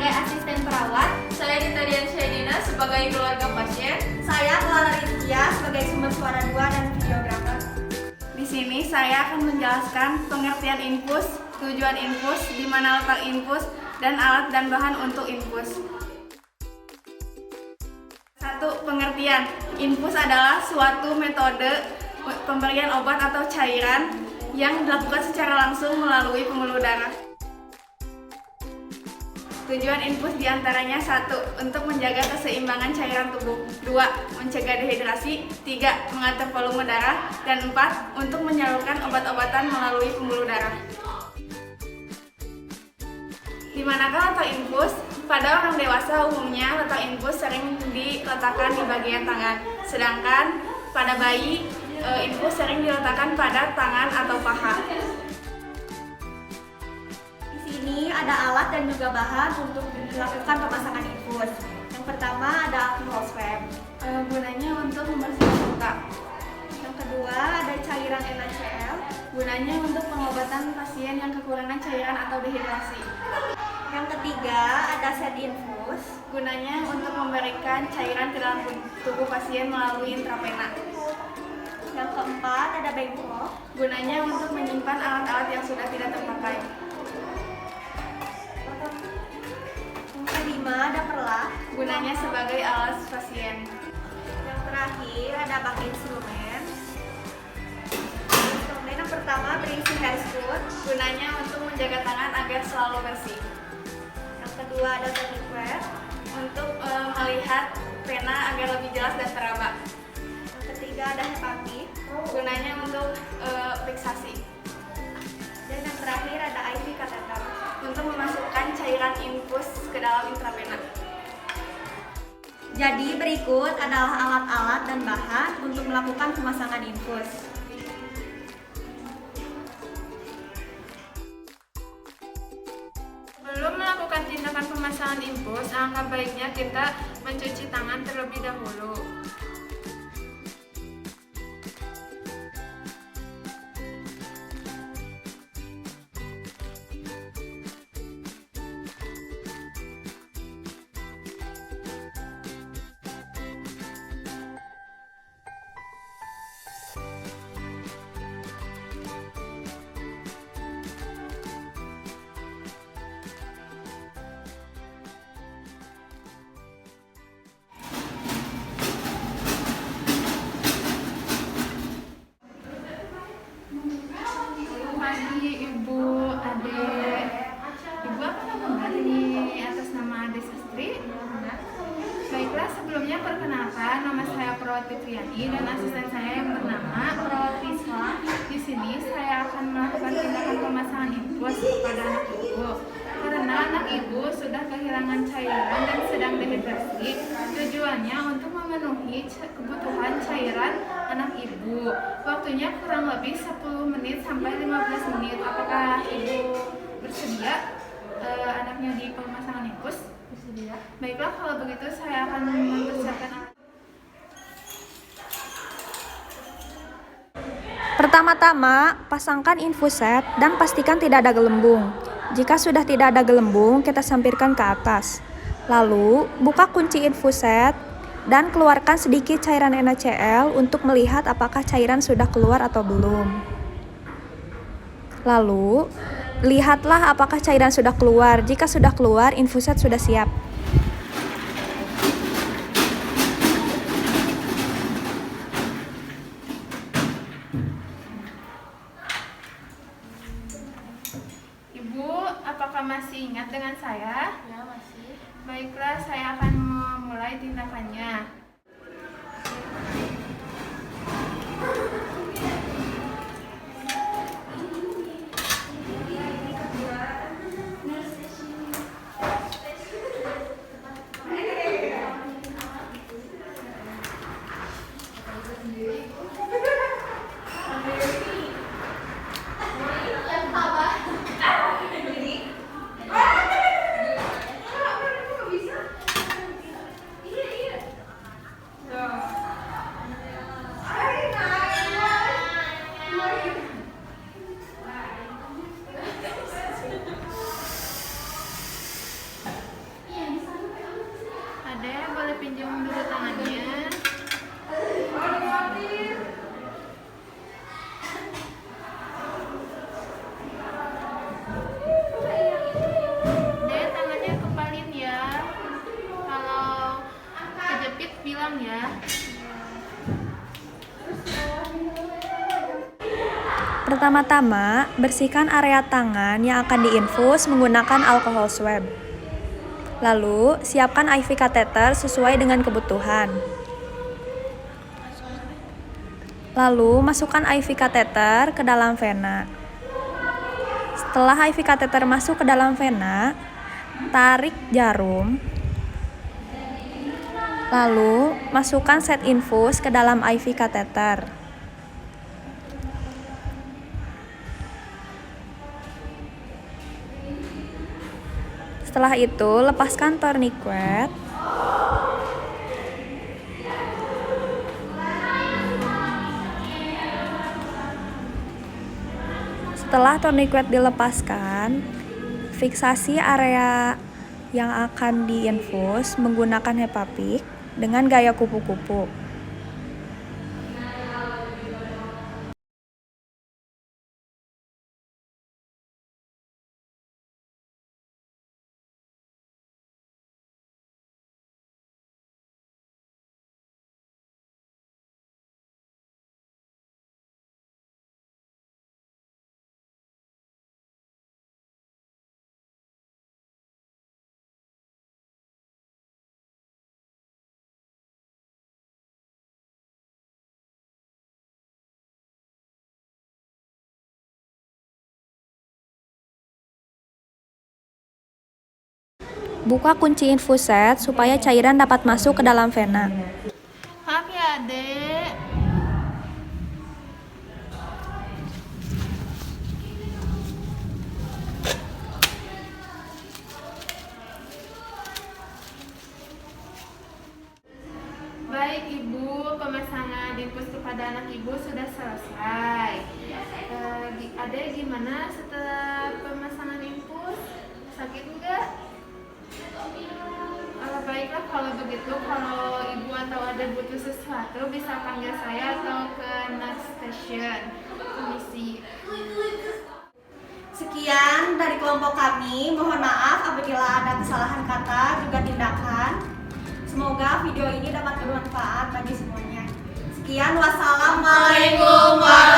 sebagai asisten perawat. Saya Dita Dian Syedina sebagai keluarga pasien. Saya Clara Rizkia sebagai sumber suara 2 dan videografer. Di sini saya akan menjelaskan pengertian infus, tujuan infus, di mana letak infus, dan alat dan bahan untuk infus. 1. Pengertian. Infus adalah suatu metode pemberian obat atau cairan yang dilakukan secara langsung melalui pembuluh darah. Tujuan infus diantaranya 1. Untuk menjaga keseimbangan cairan tubuh, 2. Mencegah dehidrasi, 3. Mengatur volume darah, dan 4. Untuk menyalurkan obat-obatan melalui pembuluh darah. Di manakah letak infus? Pada orang dewasa umumnya letak infus sering diletakkan di bagian tangan, sedangkan pada bayi infus sering diletakkan pada tangan atau paha. Di sini ada alat dan juga bahan untuk dilakukan pemasangan infus. Yang pertama ada alcohol swab. Gunanya untuk membersihkan luka. Yang kedua ada cairan NaCl. Gunanya untuk pengobatan pasien yang kekurangan cairan atau dehidrasi. Yang ketiga ada set infus. Gunanya untuk memberikan cairan ke dalam tubuh pasien melalui intravena. Yang keempat ada bengkok. Gunanya untuk menyimpan alat-alat yang sudah tidak terpakai. Yang kelima ada perlah. Gunanya sebagai alas pasien. Yang terakhir ada bak instrumen. Instrumen yang pertama berisi hair scoot. Gunanya untuk menjaga tangan agar selalu bersih. Yang kedua ada tourniquet. Untuk melihat pena agar lebih jelas dan teraba. Yang ketiga ada hepatit. Gunanya untuk fiksasi. Dan yang terakhir ada IV catheter. Untuk memasukkan cairan infus ke dalam intravena. Jadi berikut adalah alat-alat dan bahan untuk melakukan pemasangan infus. Sebelum melakukan tindakan pemasangan infus, alangkah baiknya kita mencuci tangan terlebih dahulu. Pagi Ibu Ade. Ibu apa nama ini atas nama Ade Sastri? Baiklah, sebelumnya perkenalkan, nama saya Perawati Triani dan asisten saya yang bernama Protiswa. Di sini saya akan melakukan tindakan pemasangan infus kepada anak ibu. Karena anak ibu sudah kehilangan cairan dan sedang dehidrasi, tujuannya untuk memenuhi kebutuhan cairan anak ibu. Waktunya kurang lebih 10 menit sampai 15 menit. Apakah ibu bersedia anaknya di pemasangan infus? Bersedia. Baiklah, kalau begitu saya akan mempersiapkan alat. Pertama-tama, pasangkan infuset dan pastikan tidak ada gelembung. Jika sudah tidak ada gelembung, kita sampirkan ke atas. Lalu, buka kunci infuset dan keluarkan sedikit cairan NaCl untuk melihat apakah cairan sudah keluar atau belum. Lalu, lihatlah apakah cairan sudah keluar. Jika sudah keluar, infuset sudah siap. Ibu, apakah masih ingat dengan saya? Ya, masih. Baiklah, saya akan memulai tindakannya. Adek boleh pinjam dulu tangannya. Dek, tangannya kepalin ya. Kalau kejepit bilang ya. Pertama-tama, bersihkan area tangan yang akan diinfus menggunakan alkohol swab. Lalu, siapkan IV kateter sesuai dengan kebutuhan. Lalu, masukkan IV kateter ke dalam vena. Setelah IV kateter masuk ke dalam vena, tarik jarum. Lalu, masukkan set infus ke dalam IV kateter. Setelah itu, lepaskan tourniquet. Setelah tourniquet dilepaskan, fiksasi area yang akan diinfus menggunakan HEPA-PIK dengan gaya kupu-kupu. Buka kunci infuset supaya cairan dapat masuk ke dalam vena. Maaf ya, Adek. Baik Ibu, pemasangan infus kepada anak Ibu sudah selesai. Adek gimana setelah pemasangan infus? Sakit enggak? Baiklah kalau begitu, kalau Ibu atau Adek butuh sesuatu bisa panggil saya atau ke nurse station. Permisi. Sekian dari kelompok kami. Mohon maaf apabila ada kesalahan kata juga tindakan. Semoga video ini dapat bermanfaat bagi semuanya. Sekian, wassalamualaikum warahmatullahi wabarakatuh.